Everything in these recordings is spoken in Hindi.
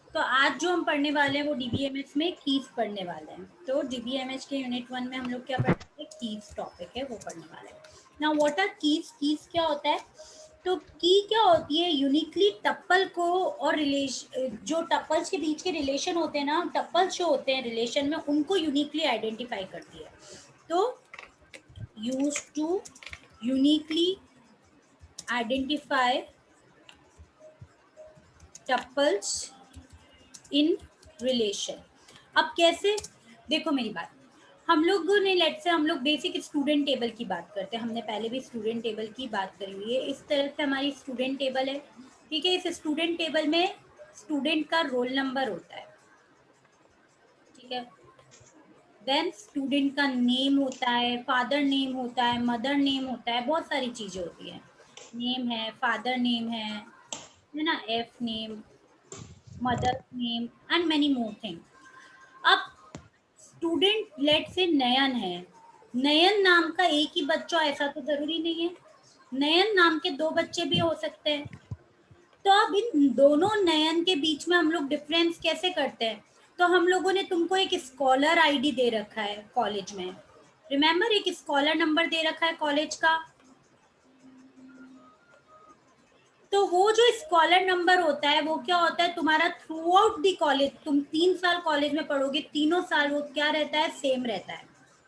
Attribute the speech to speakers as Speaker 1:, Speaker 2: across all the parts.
Speaker 1: तो आज जो हम पढ़ने वाले हैं वो डीबीएमएस में कीज पढ़ने वाले हैं। तो डीबीएमएस के यूनिट 1 में हम लोग क्या पढ़ेंगे, कीज टॉपिक है वो पढ़ने वाले हैं। Now what are keys? Keys क्या होता है? तो की क्या होती है, यूनिकली टप्पल को और रिलेशन, जो टप्पल्स के बीच के रिलेशन होते हैं ना, टप्पल्स जो होते हैं रिलेशन में, उनको यूनिकली आइडेंटिफाई करती है। तो use to uniquely identify tuples in relation. अब कैसे, देखो मेरी बात, हम लोगों ने लेट से हम लोग बेसिक स्टूडेंट टेबल की बात करते हैं, हमने पहले भी स्टूडेंट टेबल की बात करी हुई है। इस तरह से हमारी स्टूडेंट टेबल है, ठीक है। इस स्टूडेंट टेबल में स्टूडेंट का रोल नंबर होता है, ठीक है। देन स्टूडेंट का नेम होता है, फादर नेम होता है, मदर नेम होता है, बहुत सारी चीजें होती है। नेम है, फादर नेम है ना, F name, mother name and many more thing. अब स्टूडेंट लेट से नयन है, नयन नाम का एक ही बच्चा ऐसा तो जरूरी नहीं है, नयन नाम के दो बच्चे भी हो सकते हैं। तो अब इन दोनों नयन के बीच में हम लोग डिफरेंस कैसे करते हैं? तो हम लोगों ने तुमको एक स्कॉलर आईडी दे रखा है कॉलेज में, रिमेम्बर, एक स्कॉलर नंबर दे रखा है कॉलेज का। तो वो जो स्कॉलर नंबर होता है वो क्या होता है, तुम्हारा थ्रू आउट दी कॉलेज, तुम 3 साल कॉलेज में पढ़ोगे, तीनों साल वो क्या रहता है, सेम रहता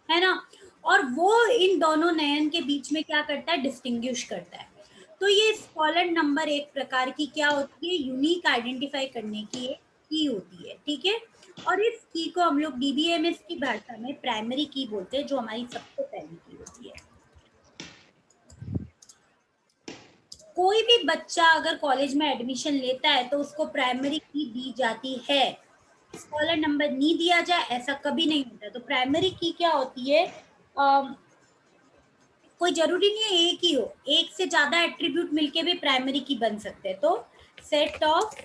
Speaker 1: है ना। और वो इन दोनों नयन के बीच में क्या करता है, डिस्टिंग्विश करता है। तो ये स्कॉलर नंबर एक प्रकार की क्या होती है, यूनिक आइडेंटिफाई करने की एक की होती है, ठीक है। और इस की को हम लोग डीबीएमएस की भाषा में प्राइमरी की बोलते हैं, जो हमारी सबसे पहली की होती है। कोई भी बच्चा अगर कॉलेज में एडमिशन लेता है तो उसको प्राइमरी की दी जाती है, स्कॉलर नंबर नहीं दिया जाए ऐसा कभी नहीं होता। तो प्राइमरी की क्या होती है, कोई जरूरी नहीं है एक ही हो, एक से ज्यादा एट्रीब्यूट मिलके भी प्राइमरी की बन सकते हैं। तो सेट ऑफ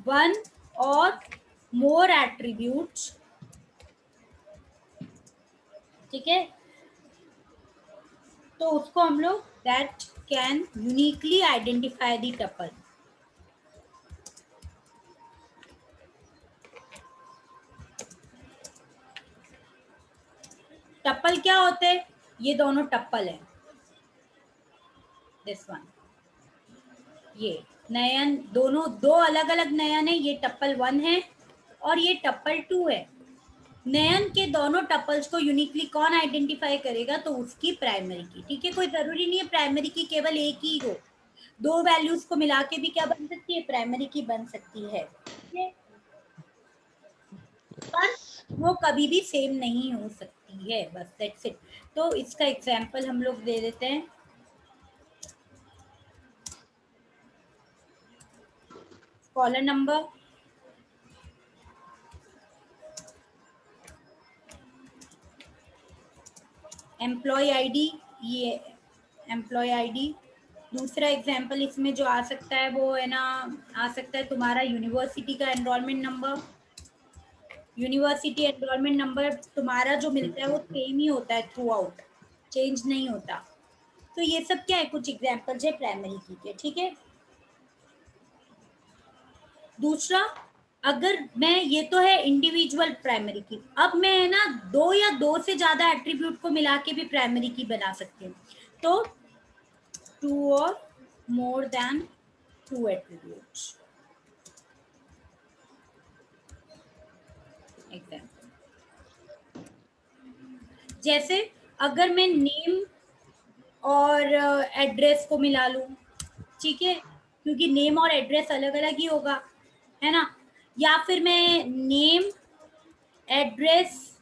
Speaker 1: वन और मोर एट्रीब्यूट्स, ठीक है, तो उसको हम लोग that can uniquely identify the tuple. Tuple क्या होते हैं, ये दोनों टप्पल है, दिस वन, ये नयन, दोनों दो अलग अलग नयन है, ये टप्पल 1 है और ये टप्पल 2 है। नयन के दोनों टप्पल्स को यूनिकली कौन आइडेंटिफाई करेगा, तो उसकी प्राइमरी की, ठीक है। कोई जरूरी नहीं है प्राइमरी की केवल एक ही हो, दो वैल्यूज को मिला के भी क्या बन सकती है, प्राइमरी की बन सकती है, ठीक है। पर वो कभी भी सेम नहीं हो सकती है, बस दैट्स इट। तो इसका एग्जाम्पल हम लोग दे देते हैं। कॉलम नंबर, एम्प्लॉय आईडी, ये एम्प्लॉय आईडी। दूसरा एग्जाम्पल इसमें जो आ सकता है वो है ना, आ सकता है तुम्हारा यूनिवर्सिटी का enrolment number. University enrolment number तुम्हारा जो मिलता है वो सेम ही होता है थ्रू आउट, चेंज नहीं होता। तो ये सब क्या है, कुछ एग्जाम्पल्स है प्राइमरी की के, ठीक है। दूसरा, अगर मैं, ये तो है इंडिविजुअल प्राइमरी की, अब मैं है ना दो या दो से ज्यादा एट्रीब्यूट को मिला के भी प्राइमरी की बना सकती हूँ। तो टू और more than two attributes, example. जैसे अगर मैं नेम और एड्रेस को मिला लूं, ठीक है, क्योंकि नेम और एड्रेस अलग अलग ही होगा, है ना। या फिर मैं नेम, एड्रेस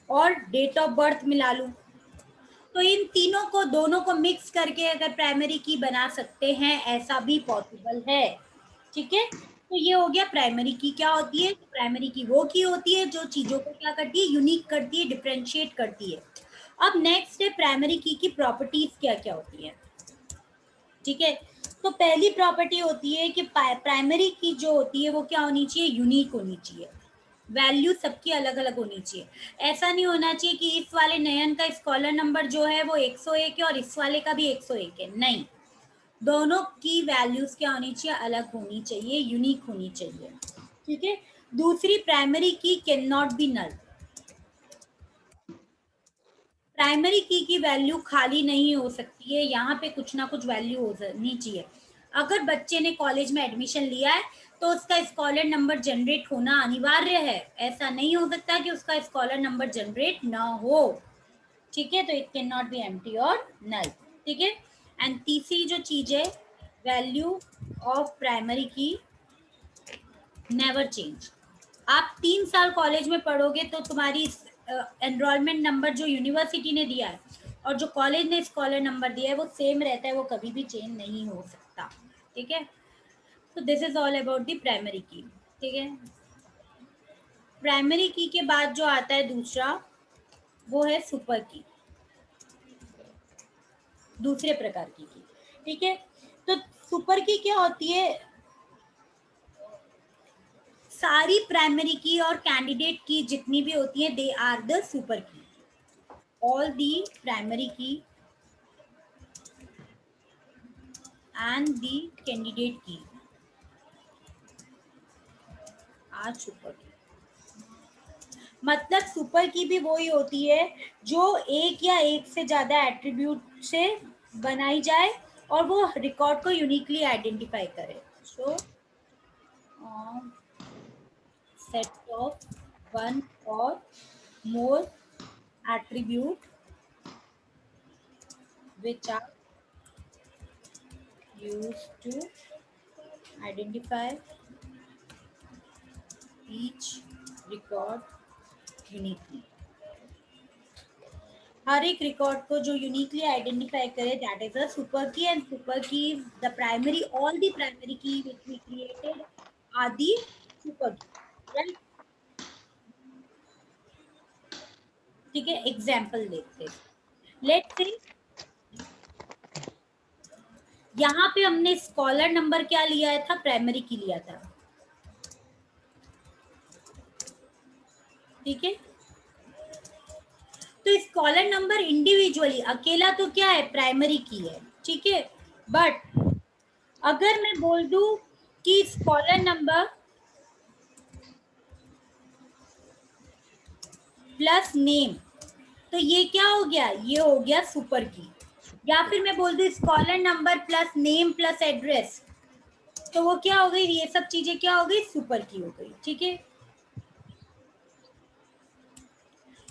Speaker 1: और डेट ऑफ बर्थ मिला लूं, तो इन तीनों को, दोनों को मिक्स करके अगर प्राइमरी की बना सकते हैं, ऐसा भी पॉसिबल है, ठीक है। तो ये हो गया प्राइमरी की क्या होती है, प्राइमरी की वो की होती है जो चीजों को क्या करती है, यूनिक करती है, डिफरेंशिएट करती है। अब नेक्स्ट है प्राइमरी की प्रॉपर्टीज क्या क्या होती है, ठीक है। तो पहली प्रॉपर्टी होती है कि प्राइमरी की जो होती है वो क्या होनी चाहिए, यूनिक होनी चाहिए, वैल्यू सबकी अलग अलग होनी चाहिए। ऐसा नहीं होना चाहिए कि इस वाले नयन का स्कॉलर नंबर जो है वो 101 है और इस वाले का भी 101 है, नहीं। दोनों की वैल्यूज क्या होनी चाहिए, अलग होनी चाहिए, यूनिक होनी चाहिए, ठीक है। दूसरी, primary key can not be null. Primary key value खाली नहीं हो सकती है, यहाँ पे कुछ ना कुछ वैल्यू होनी चाहिए। अगर बच्चे ने कॉलेज में एडमिशन लिया है तो उसका स्कॉलर नंबर जनरेट होना अनिवार्य है, ऐसा नहीं हो सकता कि उसका स्कॉलर नंबर जनरेट ना हो, ठीक है। तो it can not B empty और नल, ठीक है। एंड तीसरी जो चीज है, वैल्यू ऑफ प्राइमरी की नेवर चेंज। आप 3 साल कॉलेज में पढ़ोगे तो तुम्हारी एनरोलमेंट नंबर जो यूनिवर्सिटी ने दिया है और जो कॉलेज ने स्कॉलर नंबर दिया है वो सेम रहता है, वो कभी भी चेंज नहीं हो सकता, ठीक है। तो this is all about the primary की, ठीक है। प्राइमरी की के बाद जो आता है दूसरा, वो है सुपर की, दूसरे प्रकार की, ठीक है। तो सुपर की क्या होती है, सारी प्राइमरी की और कैंडिडेट की जितनी भी होती है, दे आर द सुपर की। ऑल दी प्राइमरी की एंड दी कैंडिडेट की आर सुपर की। मतलब सुपर की भी वही होती है जो एक या एक से ज्यादा एट्रीब्यूट से बनाई जाए और वो रिकॉर्ड को यूनिकली आइडेंटिफाई करे। सो सेट ऑफ वन और मोर attribute which are used to identify each record uniquely। हर एक रिकॉर्ड को जो यूनिकली आइडेंटिफाई करे, that is a super key. And super key the primary, all the primary key which we created are the super key, right, ठीक है। एग्जाम्पल देखते हैं, लेट्स से यहाँ पे हमने स्कॉलर नंबर क्या लिया था, प्राइमरी की लिया था, ठीक है। तो स्कॉलर नंबर इंडिविजुअली अकेला तो क्या है, प्राइमरी की है, ठीक है। बट अगर मैं बोल दूं कि स्कॉलर नंबर प्लस नेम, तो ये क्या हो गया, ये हो गया सुपर की। या फिर मैं बोल दूं scholar number plus name plus address, तो वो क्या हो गई, ये सब चीजें क्या हो गई, सुपर की हो गई, ठीक है।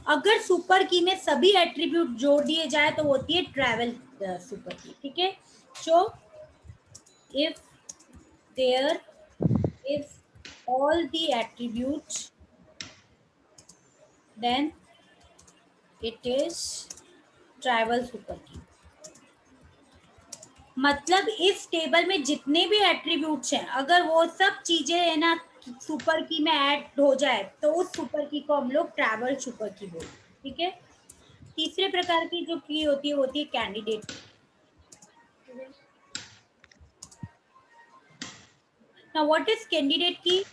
Speaker 1: अगर सुपर की में सभी एट्रीब्यूट जोड़ दिए जाए तो होती है ट्रैवल सुपर की, ठीक है। So if there is all the attributes, then it is trivial super key. मतलब इस टेबल में जितने भी एट्रीब्यूट्स हैं, अगर वो सब चीजें है ना सुपर की में ऐड हो जाए तो उस सुपर की को हम लोग ट्रैवल सुपर की बोलते हैं, ठीक है। तीसरे प्रकार की जो की होती है वो होती है candidate. Now what is candidate की,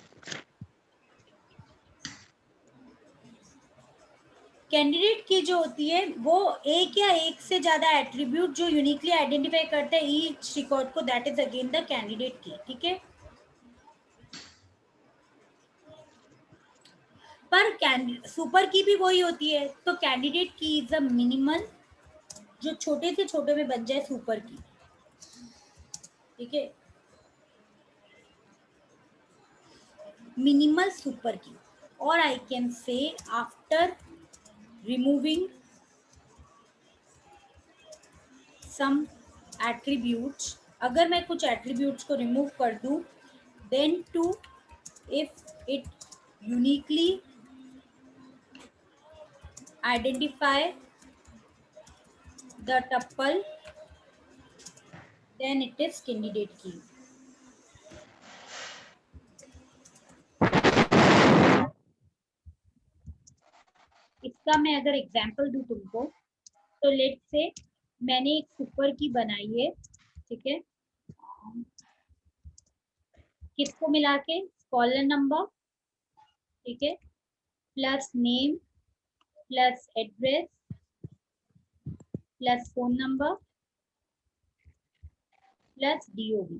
Speaker 1: कैंडिडेट की जो होती है वो एक या एक से ज्यादा एट्रीब्यूट जो यूनिकली आइडेंटिफाई करते हैं ईच रिकॉर्ड को, that is again the candidate की, ठीक है। पर सुपर की भी वही होती है, तो कैंडिडेट की इज अ मिनिमल जो छोटे से छोटे में बन जाए सुपर की, ठीक है। मिनिमल सुपर की, और I can say after removing some attributes, अगर मैं कुछ एट्रीब्यूट्स को रिमूव कर दूं, then to if it uniquely identify the tuple, then it is candidate key. इसका मैं अगर एग्जांपल दूं तुमको, तो लेट से मैंने एक सुपर की बनाई है, ठीक है। किसको मिला के, कॉलर नंबर, ठीक है, plus name plus address plus phone number plus DOB,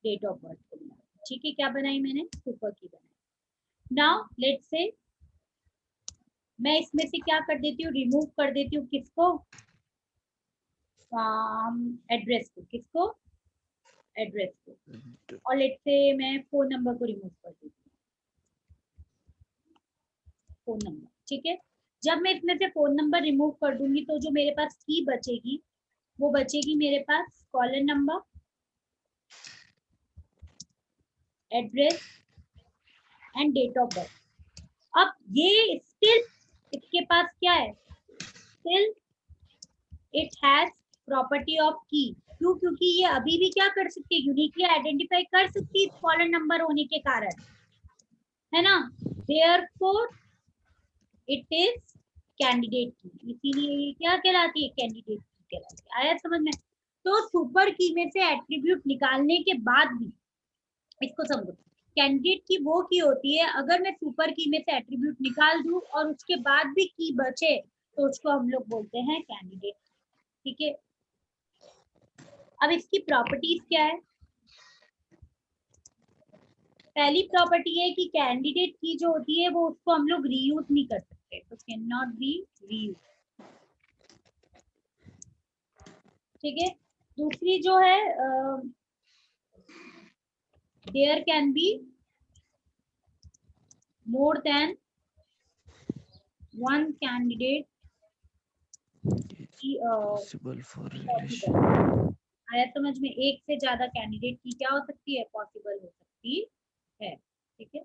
Speaker 1: date of birth को मिला, ठीक है। क्या बनाई मैंने? सुपर की बनाई। नाउ लेट्स से मैं इसमें से क्या कर देती हूँ, रिमूव कर देती हूँ किसको, एड्रेस को, किसको, एड्रेस को, और लेट्स से मैं फोन नंबर को रिमूव कर देती हूँ, फोन नंबर, ठीक है। जब मैं इसमें से फोन नंबर रिमूव कर दूंगी तो जो मेरे पास की बचेगी वो बचेगी मेरे पास caller number, address and date of birth. अब ये स्टिल इसके पास क्या है, still it has property of key. क्यों? क्योंकि ये अभी भी क्या कर सकती है, यूनिकली आइडेंटिफाई कर सकती है कॉलर नंबर होने के कारण, है ना। देयरफॉर इट इज कैंडिडेट की, इसीलिए ये क्या कहलाती है, कैंडिडेट की कहलाती है। आया समझ में? तो सुपर की में से एट्रीब्यूट निकालने के बाद भी, इसको समझो, कैंडिडेट की वो की होती है अगर मैं सुपर की में से एट्रीब्यूट निकाल दूं और उसके बाद भी की बचे तो उसको हम लोग बोलते हैं कैंडिडेट, ठीक है। अब इसकी प्रॉपर्टीज क्या है? पहली प्रॉपर्टी है कि कैंडिडेट की जो होती है वो उसको हम लोग रीयूज नहीं कर सकते, तो कैन नॉट बी रीयूज, ठीक है। दूसरी जो है, there can be more than one candidate
Speaker 2: possible for relation.
Speaker 1: Possible. आया समझ में? एक से ज्यादा कैंडिडेट की क्या हो सकती है, पॉसिबल हो सकती है, ठीक है।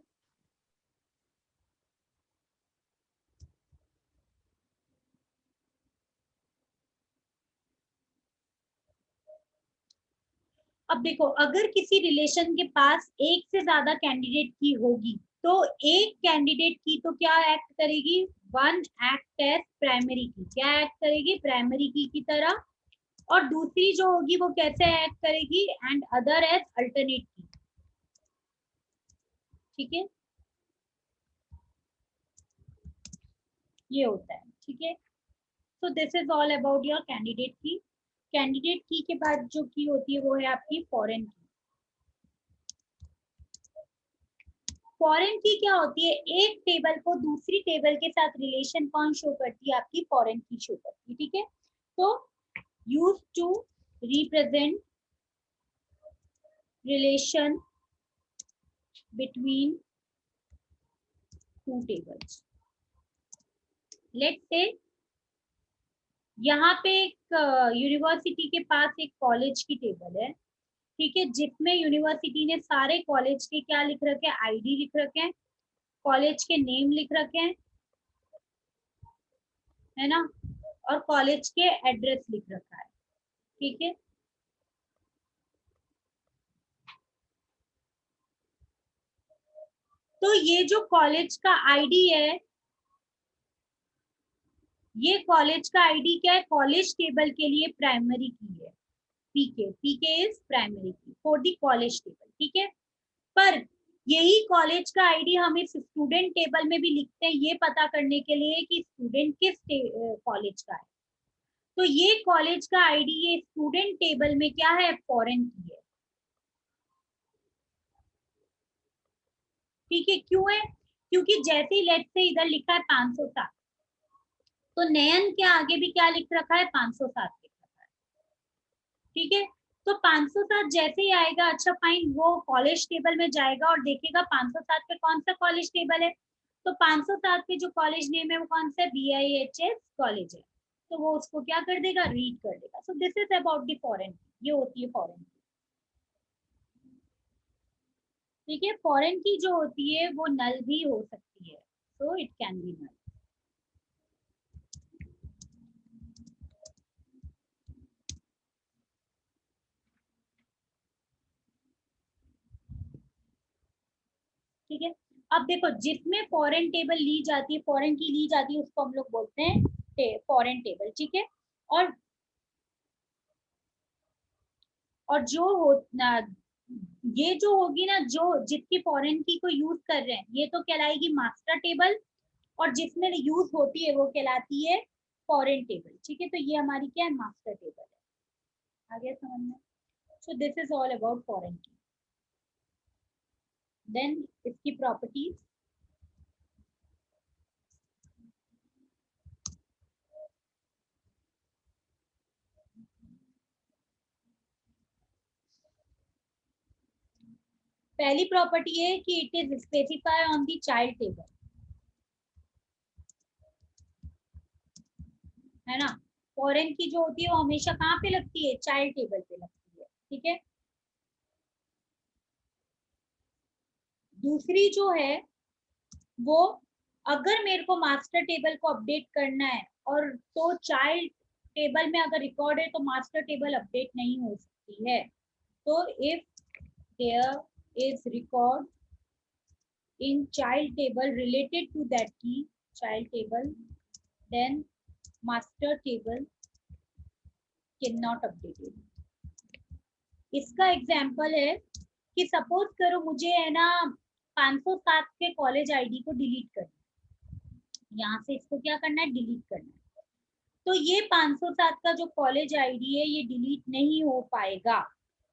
Speaker 1: अब देखो, अगर किसी रिलेशन के पास एक से ज्यादा कैंडिडेट की होगी तो एक कैंडिडेट की तो क्या एक्ट करेगी, one act as primary key, क्या एक्ट करेगी, प्राइमरी की तरह। और दूसरी जो होगी वो कैसे एक्ट करेगी, एंड अदर एज अल्टरनेट की, ठीक है। ये होता है, ठीक है। So this is all about your candidate की। कैंडिडेट की के बाद जो की होती है वो है आपकी फॉरेन की। फॉरेन की क्या होती है, एक टेबल को दूसरी टेबल के साथ रिलेशन कौन शो करती है, आपकी फॉरेन की शो करती है, ठीक है। तो use to represent relation between two tables. Let's say यहाँ पे एक यूनिवर्सिटी के पास एक कॉलेज की टेबल है, ठीक है, जिसमें यूनिवर्सिटी ने सारे कॉलेज के क्या लिख रखे हैं, आईडी लिख रखे हैं, कॉलेज के नेम लिख रखे हैं, है ना, और कॉलेज के एड्रेस लिख रखा है, ठीक है। तो ये जो कॉलेज का आईडी है, ये कॉलेज का आईडी क्या है, कॉलेज टेबल के लिए प्राइमरी की है, पीके, पीके इज प्राइमरी की फॉर द कॉलेज टेबल, ठीक है। पर यही कॉलेज का आईडी हम इस स्टूडेंट टेबल में भी लिखते हैं ये पता करने के लिए कि स्टूडेंट किस कॉलेज का है। तो ये कॉलेज का आईडी ये स्टूडेंट टेबल में क्या है, फॉरेन की है, ठीक है। क्यों है? क्योंकि जैसे ही लेट से इधर लिखा है 507, तो नयन के आगे भी क्या लिख रखा है, 507 लिख रखा है, ठीक है। तो 507 जैसे ही आएगा, अच्छा फाइन, वो कॉलेज टेबल में जाएगा और देखेगा 507 पे कौन सा कॉलेज टेबल है। तो 507 पे जो कॉलेज नेम है वो कौन सा है, BIHS कॉलेज है, तो वो उसको क्या कर देगा, रीड कर देगा। So this is about the foreign, ये होती है फॉरेन, ठीक है। फॉरेन की जो होती है वो नल भी हो सकती है, so it can be null, ठीक है। अब देखो, जिसमें फॉरेन टेबल ली जाती है, फॉरेन की ली जाती है, उसको हम लोग बोलते हैं फॉरेन टेबल, ठीक है। और जो हो ये जो होगी ना, जो जिसकी फॉरेन की को यूज कर रहे हैं ये तो कहलाएगी मास्टर टेबल, और जिसमें यूज होती है वो कहलाती है फॉरेन टेबल, ठीक है। तो ये हमारी क्या है, मास्टर टेबल है। आ गया समझ में? So this is all about foreign key. Then इसकी properties. पहली प्रॉपर्टी है कि it is specify on the child table, है ना। फॉरेन की जो होती है वो हमेशा कहाँ पे लगती है, चाइल्ड टेबल पे लगती है, ठीक है। दूसरी जो है वो, अगर मेरे को मास्टर टेबल को अपडेट करना है और तो चाइल्ड टेबल में अगर रिकॉर्ड है तो मास्टर टेबल अपडेट नहीं हो सकती है। तो if there is record in child table related to that key, child table, then master table cannot update it. इसका एग्जाम्पल है कि सपोज करो मुझे है ना 507 के कॉलेज आईडी को डिलीट करना है, यहाँ से इसको क्या करना है, डिलीट करना है। तो ये 507 का जो कॉलेज आईडी है ये डिलीट नहीं हो पाएगा।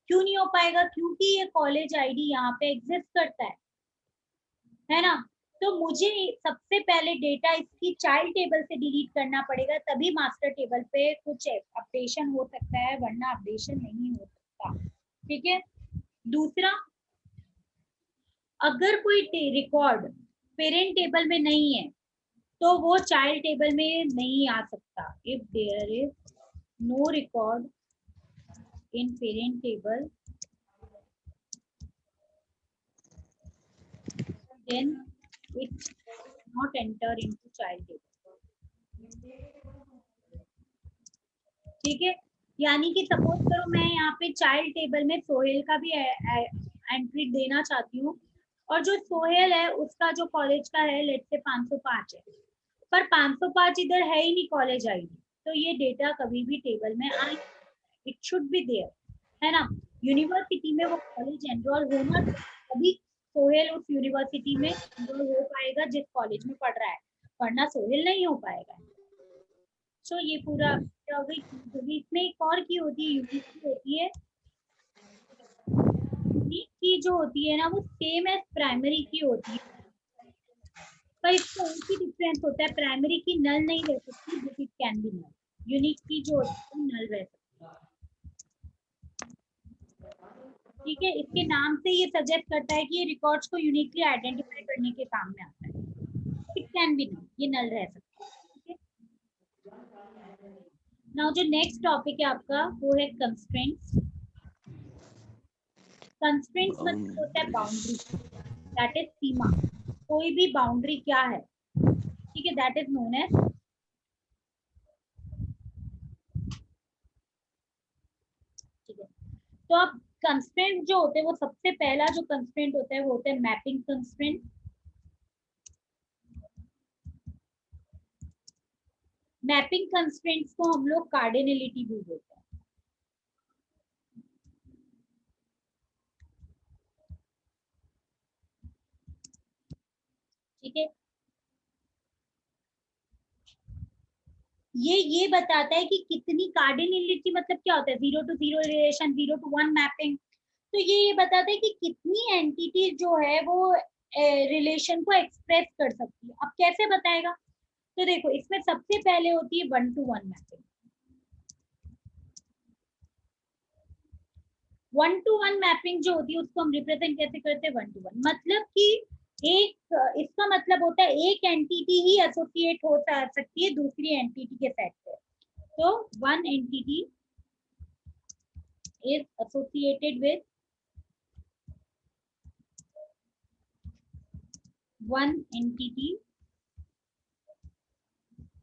Speaker 1: क्यों नहीं हो पाएगा, क्योंकि ये कॉलेज आईडी यहाँ पे एग्जिस्ट करता है ना। तो मुझे सबसे पहले डेटा इसकी चाइल्ड टेबल से डिलीट करना पड़ेगा, तभी मास्टर टेबल पे कुछ अपडेशन हो सकता है, वरना अपडेशन नहीं हो सकता, ठीक है। दूसरा, अगर कोई रिकॉर्ड पेरेंट टेबल में नहीं है तो वो चाइल्ड टेबल में नहीं आ सकता। If there is no record in parent table then it not enter into child table, ठीक है। यानी कि सपोज करो मैं यहाँ पे चाइल्ड टेबल में सोहेल का भी एंट्री देना चाहती हूँ, और जो सोहेल है उसका जो कॉलेज का है लेट से 505 है, पर 505 इधर है ही नहीं कॉलेज आईडी, तो ये डेटा कभी भी टेबल में आए, इट शुड बी देयर, है ना। यूनिवर्सिटी में वो कॉलेज एनरोल होना तभी सोहेल उस यूनिवर्सिटी में एनरोल हो पाएगा जिस कॉलेज में पढ़ रहा है, वरना सोहेल नहीं हो पाएगा। सो ये पूरा क्या हो गई। इसमें एक और की होती है, यूनिक की होती है। यूनिक की जो होती है ना वो सेम एज प्राइमरी की होती है, पर इसका एक ही डिफरेंस होता है, प्राइमरी की नल नहीं रह सकती but it can be null, unique key जो होती है नल रह सकती है, ठीक है। इसके नाम से ये सजेस्ट करता है कि ये रिकॉर्ड्स को यूनिकली आइडेंटिफाई करने के काम में आता है। इट कैन बी नल, ये नल रह सकता है, ठीक है। नाउ जो नेक्स्ट टॉपिक है आपका वो है कंस्ट्रेंट्स। कंस्ट्रेंट्स मतलब होता है बाउंड्री, दैट इज सीमा। कोई भी बाउंड्री क्या है, ठीक है, दैट इज नोन एज, ठीक है। तो अब कंस्ट्रेंट जो होते हैं वो सबसे पहला जो कंस्ट्रेंट होता है वो होता है मैपिंग कंस्ट्रेंट। मैपिंग कंस्ट्रेंट्स को हम लोग कार्डिनलिटी भी बोलते हैं, ठीक है। ये बताता है कि कितनी कार्डिनलिटी मतलब क्या होता है, 0 to 0 रिलेशन, 0 to 1 मैपिंग। तो ये बताता है कि कितनी एंटिटी जो है वो रिलेशन को एक्सप्रेस कर सकती है। अब कैसे बताएगा, तो देखो इसमें सबसे पहले होती है 1 to 1 मैपिंग। 1 to 1 मैपिंग जो होती है उसको हम रिप्रेजेंट कैसे करते हैं, 1 to 1 मतलब कि एक, इसका मतलब होता है एक एंटिटी ही एसोसिएट हो सकती है दूसरी एंटिटी के सेट से। तो one entity is associated with one entity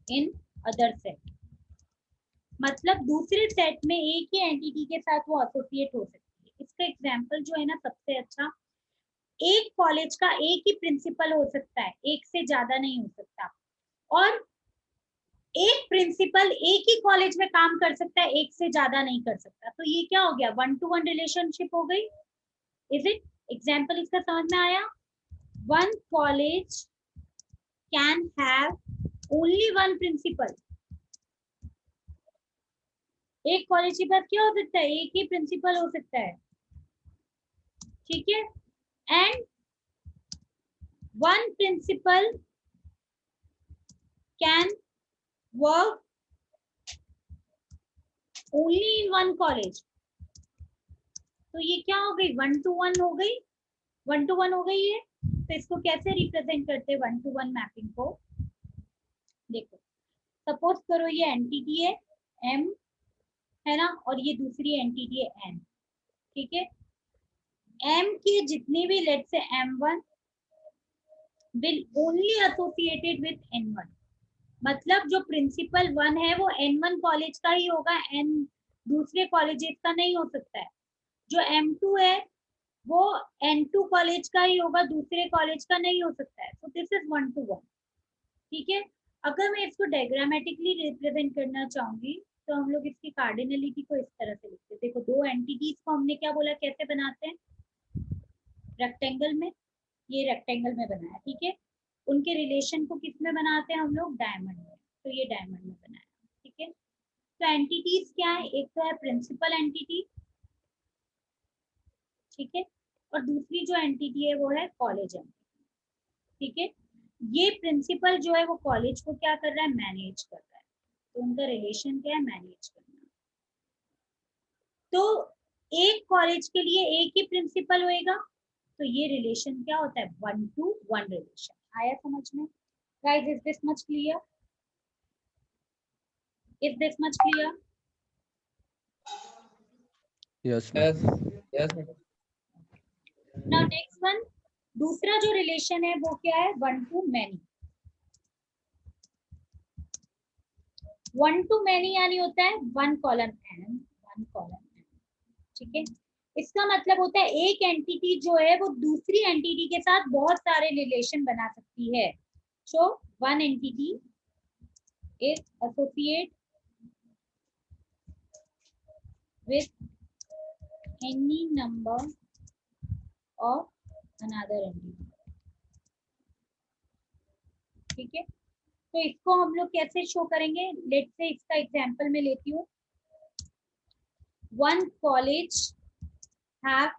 Speaker 1: in other set, मतलब दूसरे सेट में एक ही एंटिटी के साथ वो एसोसिएट हो सकती है। इसका एग्जांपल जो है ना सबसे अच्छा, एक कॉलेज का एक ही प्रिंसिपल हो सकता है, एक से ज्यादा नहीं हो सकता, और एक प्रिंसिपल एक ही कॉलेज में काम कर सकता है, एक से ज्यादा नहीं कर सकता। तो ये क्या हो गया, 1 to 1 रिलेशनशिप हो गई। इज इट, एग्जाम्पल इसका समझ में आया। One college can have only one principal, एक कॉलेज के पास क्या हो सकता है, एक ही प्रिंसिपल हो सकता है, ठीक है। And one principal can work only in one college. तो ये क्या हो गई, 1 to 1 हो गई, 1 to 1 हो गई है। तो इसको कैसे रिप्रेजेंट करते हैं 1 to 1 मैपिंग को? देखो, सपोज करो ये एंटिटी है एम, है ना, और ये दूसरी एंटिटी है एन, ठीक है। एम के जितने भी लेट से M1 will only associated with N1, मतलब जो प्रिंसिपल 1 है वो N1 कॉलेज का ही होगा, एन दूसरे कॉलेजेस का नहीं हो सकता है। जो M2 है वो N2 कॉलेज का ही होगा, दूसरे कॉलेज का नहीं हो सकता है। तो दिस इज 1 to 1, ठीक है। अगर मैं इसको डायग्रामेटिकली रिप्रेजेंट करना चाहूंगी तो हम लोग इसकी कार्डिनलिटी को इस तरह से लिखते हैं। देखो, दो एंटिटीज को हमने क्या बोला, कैसे बनाते हैं, रेक्टेंगल में, ये रेक्टेंगल में बनाया, ठीक है। उनके रिलेशन को किस में बनाते हैं हम लोग, डायमंड में। तो ये डायमंड में बनाया, ठीक है। तो एंटिटीज क्या है, एक तो है प्रिंसिपल एंटिटी, ठीक है, और दूसरी जो एंटिटी है वो है कॉलेज एंटिटी, ठीक है। ये प्रिंसिपल जो है वो कॉलेज को क्या कर रहा है, मैनेज कर रहा है। तो उनका रिलेशन क्या है, मैनेज करना। तो एक कॉलेज के लिए एक ही प्रिंसिपल होएगा, तो ये रिलेशन क्या होता है, 1 to 1 रिलेशन। आया समझ में? Guys, is this much clear? Is this much clear?
Speaker 2: Yes,
Speaker 3: Yes,
Speaker 2: ma'am.
Speaker 3: yes, madam.
Speaker 1: Now next one, दूसरा जो रिलेशन है वो क्या है, 1 to many। 1 to many यानी होता है 1 column n, 1 column n, ठीक है। इसका मतलब होता है एक एंटिटी जो है वो दूसरी एंटिटी के साथ बहुत सारे रिलेशन बना सकती है। So one entity is associate with any number of another entity, ठीक है। तो इसको हम लोग कैसे शो करेंगे, लेट से इसका एग्जांपल मैं लेती हूँ। One college have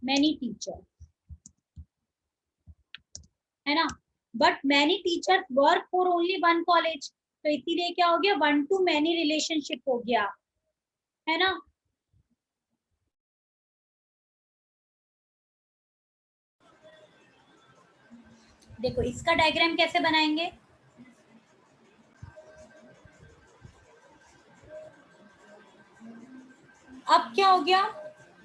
Speaker 1: many teachers, है ना, but many teachers work for only one college. तो इसीलिए क्या हो गया, 1 to many रिलेशनशिप हो गया, है ना। देखो इसका डायग्राम कैसे बनाएंगे, अब क्या हो गया,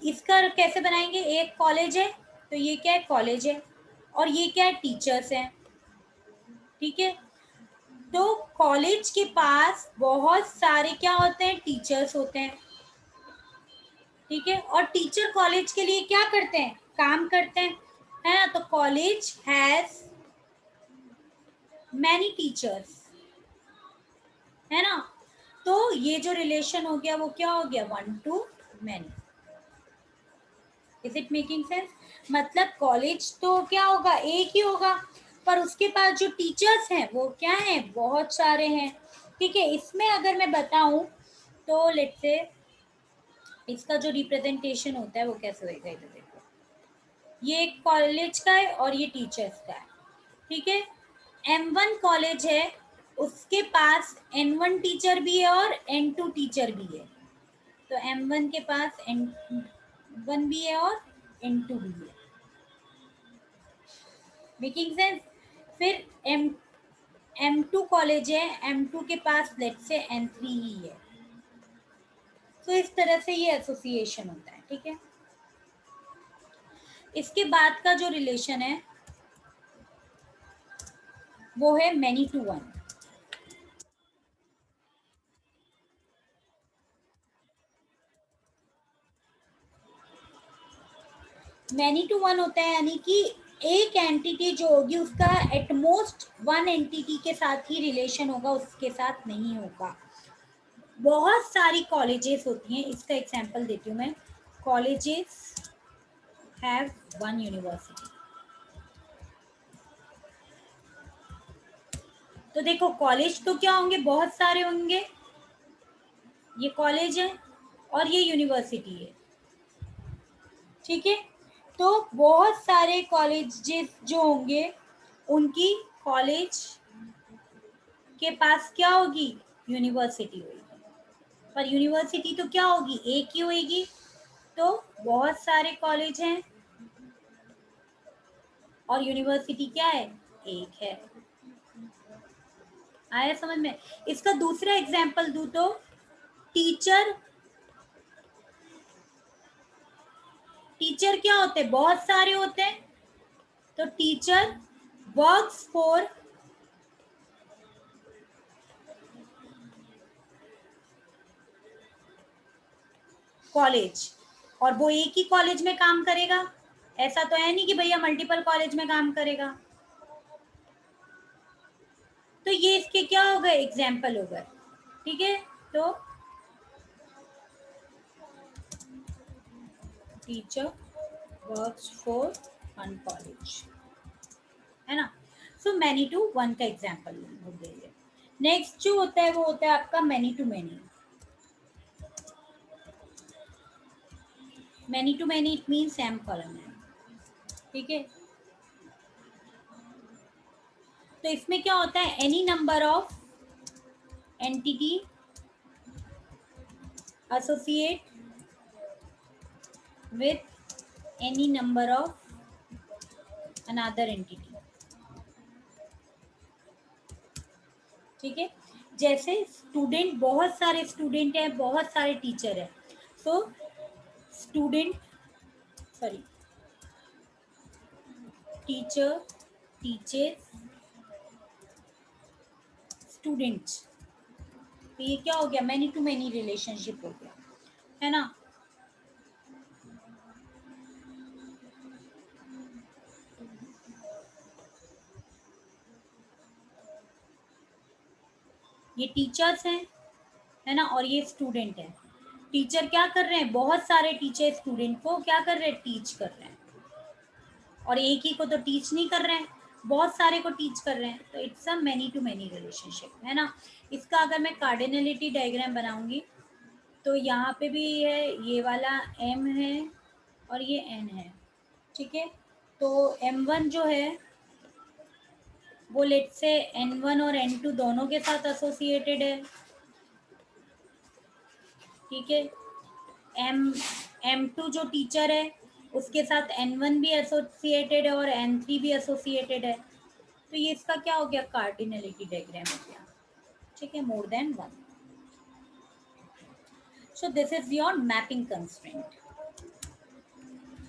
Speaker 1: इसका कैसे बनाएंगे, एक कॉलेज है, तो ये क्या है, कॉलेज है, और ये क्या है, टीचर्स हैं, ठीक है। तो कॉलेज के पास बहुत सारे क्या होते हैं, टीचर्स होते हैं, ठीक है। और टीचर कॉलेज के लिए क्या करते हैं, काम करते हैं, है ना। तो कॉलेज हैज मैनी टीचर्स, है ना। तो ये जो रिलेशन हो गया वो क्या हो गया, 1 to many। Is it making sense? मतलब कॉलेज तो क्या होगा, एक ही होगा, पर उसके पास जो टीचर्स हैं वो क्या हैं, बहुत सारे हैं, ठीक है। इसमें अगर मैं बताऊं तो लेट से इसका जो रिप्रेजेंटेशन होता है वो कैसे होएगा, इधर देखो, ये एक कॉलेज का है और ये टीचर्स का है, ठीक है। M1 कॉलेज है, उसके पास N1 टीचर भी है और N2 टीचर भी है। तो M1 के पास N1 भी है और N2 भी है, मेकिंग सेंस। फिर M2 कॉलेज है, M2 के पास लेट से N3 ही है। तो इस तरह से ये एसोसिएशन होता है, ठीक है। इसके बाद का जो रिलेशन है वो है many to one. Many to one होता है यानी कि एक एंटिटी जो होगी उसका एटमोस्ट वन एंटिटी के साथ ही रिलेशन होगा, उसके साथ नहीं होगा। बहुत सारी कॉलेजेस होती हैं, इसका एग्जांपल देती हूँ मैं। Colleges have one university. तो देखो कॉलेज तो क्या होंगे, बहुत सारे होंगे, ये कॉलेज है और ये यूनिवर्सिटी है, ठीक है। तो बहुत सारे कॉलेजेस जो होंगे उनकी कॉलेज के पास क्या होगी, यूनिवर्सिटी होगी। पर यूनिवर्सिटी तो क्या होगी, एक ही होगी। तो बहुत सारे कॉलेज हैं और यूनिवर्सिटी क्या है, एक है। आया समझ में। इसका दूसरा एग्जाम्पल दूं तो टीचर, टीचर क्या होते हैं, बहुत सारे होते हैं। तो टीचर वर्क्स फॉर कॉलेज, और वो एक ही कॉलेज में काम करेगा। ऐसा तो है नहीं कि भैया मल्टीपल कॉलेज में काम करेगा। तो ये इसके क्या हो गए, एग्जाम्पल हो गए, ठीक है। तो teacher works for one college, है ना। सो मैनी टू वन का एग्जाम्पल दे दिया। नेक्स्ट जो होता है वो होता है आपका many to many. Many to many it mean same column है, ठीक है। तो इसमें क्या होता है, any number of entity associate with any number of another entity, ठीक है। जैसे स्टूडेंट, बहुत सारे स्टूडेंट हैं, बहुत सारे टीचर हैं। So student, sorry, teacher teachers students. तो ये क्या हो गया, मैनी टू मैनी रिलेशनशिप हो गया, है ना। ये टीचर्स हैं, है ना, और ये स्टूडेंट है। टीचर क्या कर रहे हैं, बहुत सारे टीचर स्टूडेंट को क्या कर रहे हैं, टीच कर रहे हैं। और एक ही को तो टीच नहीं कर रहे हैं, बहुत सारे को टीच कर रहे हैं। तो it's a many to many relationship, है ना। इसका अगर मैं कार्डिनलिटी डायग्राम बनाऊंगी तो यहाँ पे भी है, ये वाला एम है और ये एन है, ठीक है। तो M1 जो है वो लेट से N1 और N2 दोनों के साथ एसोसिएटेड है, ठीक है। M2 जो टीचर है उसके साथ N1 भी एसोसिएटेड है और N3 भी एसोसिएटेड है। तो ये इसका क्या हो गया, कार्डिनलिटी डायग्राम हो गया, ठीक है, मोर than one. So this is your mapping constraint.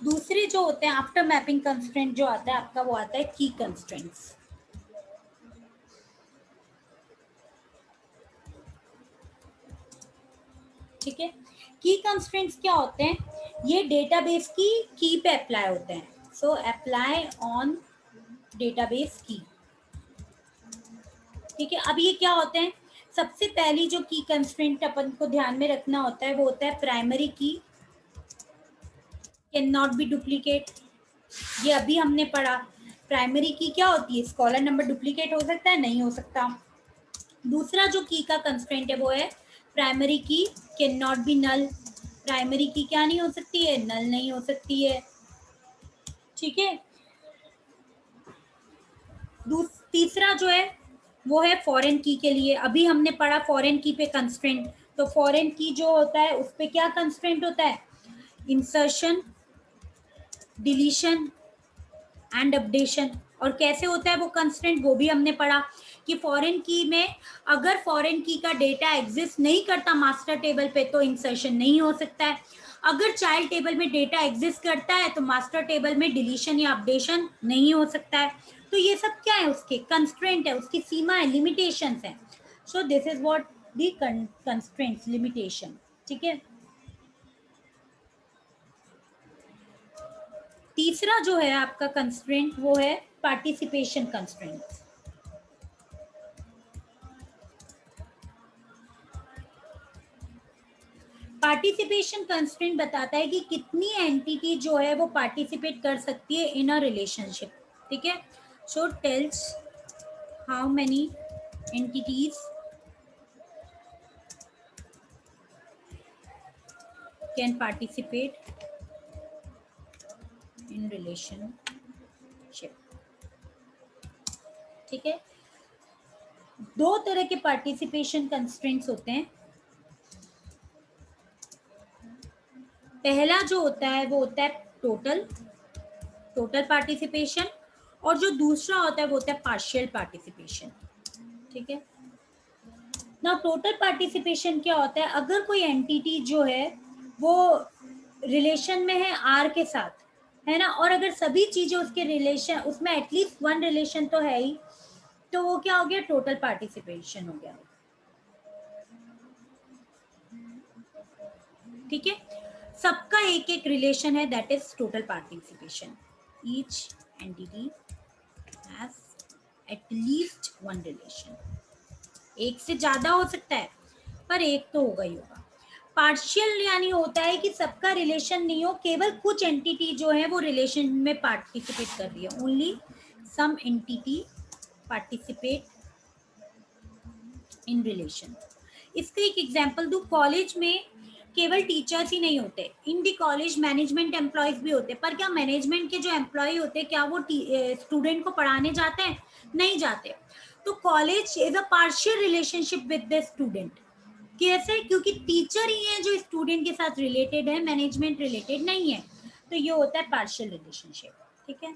Speaker 1: दूसरे जो होते हैं आफ्टर मैपिंग कंस्ट्रेंट जो आता है आपका, वो आता है की कंस्ट्रेंट्स, ठीक है। की कंस्ट्रेंट्स क्या होते हैं, ये डेटाबेस की पे अप्लाई होते हैं। सो अप्लाई ऑन डेटाबेस की, ठीक है। अब ये क्या होते हैं, सबसे पहली जो की कंस्ट्रेंट अपन को ध्यान में रखना होता है वो होता है primary key can not B duplicate. ये अभी हमने पढ़ा, प्राइमरी की क्या होती है, स्कॉलर नंबर डुप्लीकेट हो सकता है, नहीं हो सकता। दूसरा जो की का कंस्ट्रेंट है वो है primary key can not be null. Primary key क्या नहीं हो सकती है, नल नहीं हो सकती है, ठीक है। तीसरा जो है वो है फॉरेन की के लिए, अभी हमने पढ़ा फॉरेन की पे कंस्ट्रेंट। तो फॉरेन की जो होता है उस पे क्या कंस्ट्रेंट होता है, इंसर्शन, डिलीशन एंड अपडेशन। और कैसे होता है वो कंस्ट्रेंट, वो भी हमने पढ़ा कि फॉरेन की में अगर फॉरेन की का डेटा एग्जिस्ट नहीं करता मास्टर टेबल पे तो इंसर्शन नहीं हो सकता है। अगर चाइल्ड टेबल में डेटा एग्जिस्ट करता है तो मास्टर टेबल में डिलीशन या अपडेशन नहीं हो सकता है। तो ये सब क्या है, उसके कंस्ट्रेंट है, उसकी सीमा है, लिमिटेशन है। So this is what the constraints, limitation, ठीक है। तीसरा जो है आपका कंस्ट्रेंट वो है पार्टिसिपेशन कंस्ट्रेंट। पार्टिसिपेशन कंस्ट्रेंट बताता है कि कितनी एंटिटी जो है वो पार्टिसिपेट कर सकती है इन अ रिलेशनशिप, ठीक है। So tells how many entities can participate in relationship. ठीक है, दो तरह के पार्टिसिपेशन कंस्ट्रेंट्स होते हैं। पहला जो होता है वो होता है टोटल पार्टिसिपेशन, और जो दूसरा होता है वो होता है पार्शियल पार्टिसिपेशन। ठीक है, ना टोटल पार्टिसिपेशन क्या होता है, अगर कोई एंटिटी जो है वो रिलेशन में है आर के साथ, है ना, और अगर सभी चीजें उसके रिलेशन, उसमें एटलीस्ट वन रिलेशन तो है ही, तो वो क्या हो गया, टोटल पार्टिसिपेशन हो गया। ठीक है, सबका एक एक रिलेशन है, that is total participation. Each entity has at least one relation. एक से ज्यादा हो सकता है पर एक तो होगा ही होगा। पार्शियल यानी होता है कि सबका रिलेशन नहीं हो, केवल कुछ एंटिटी जो है वो रिलेशन में पार्टिसिपेट कर रही है, only some entity participate in relation. इसका एक एग्जांपल दूं, कॉलेज में केवल टीचर्स ही नहीं होते, इन दी कॉलेज मैनेजमेंट एम्प्लॉयज भी होते, पर क्या मैनेजमेंट के जो एम्प्लॉय होते हैं क्या वो स्टूडेंट को पढ़ाने जाते हैं? नहीं जाते। तो college is a partial relationship with the student. कैसे? क्योंकि टीचर ही है जो स्टूडेंट के साथ रिलेटेड है, मैनेजमेंट रिलेटेड नहीं है, तो ये होता है पार्शियल रिलेशनशिप। ठीक है,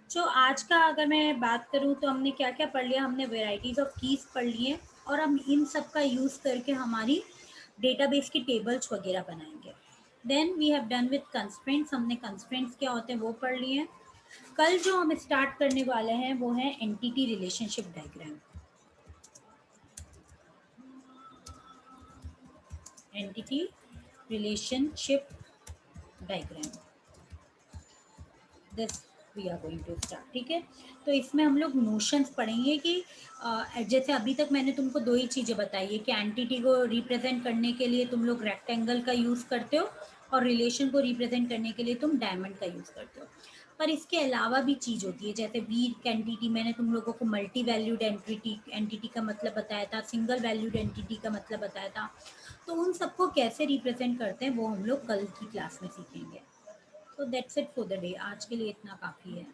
Speaker 1: जो आज का अगर मैं बात करूँ तो हमने क्या क्या पढ़ लिया, हमने वेराइटीज ऑफ कीज पढ़ लिए, और हम इन सब का यूज़ करके हमारी डेटाबेस की टेबल्स वगैरह बनाएंगे। Then we have done with constraints, हमने कंस्ट्रेंट्स क्या होते हैं वो पढ़ लिए हैं। कल जो हम स्टार्ट करने वाले हैं वो है entity relationship diagram. Entity relationship diagram, this we are going to start. ठीक है, तो इसमें हम लोग नोशंस पढ़ेंगे कि जैसे अभी तक मैंने तुमको दो ही चीज़ें बताई है कि एंटिटी को रिप्रेजेंट करने के लिए तुम लोग रेक्टेंगल का यूज़ करते हो, और रिलेशन को रिप्रेजेंट करने के लिए तुम डायमंड का यूज़ करते हो। पर इसके अलावा भी चीज़ होती है, जैसे वीक एंटिटी, मैंने तुम लोगों को मल्टी वैल्यूड एंटिटी का मतलब बताया था, सिंगल वैल्यूड एंटिटी का मतलब बताया था। तो उन सबको कैसे रिप्रेजेंट करते हैं वो हम लोग कल की क्लास में सीखेंगे। तो that's it for the day, आज के लिए इतना काफ़ी है।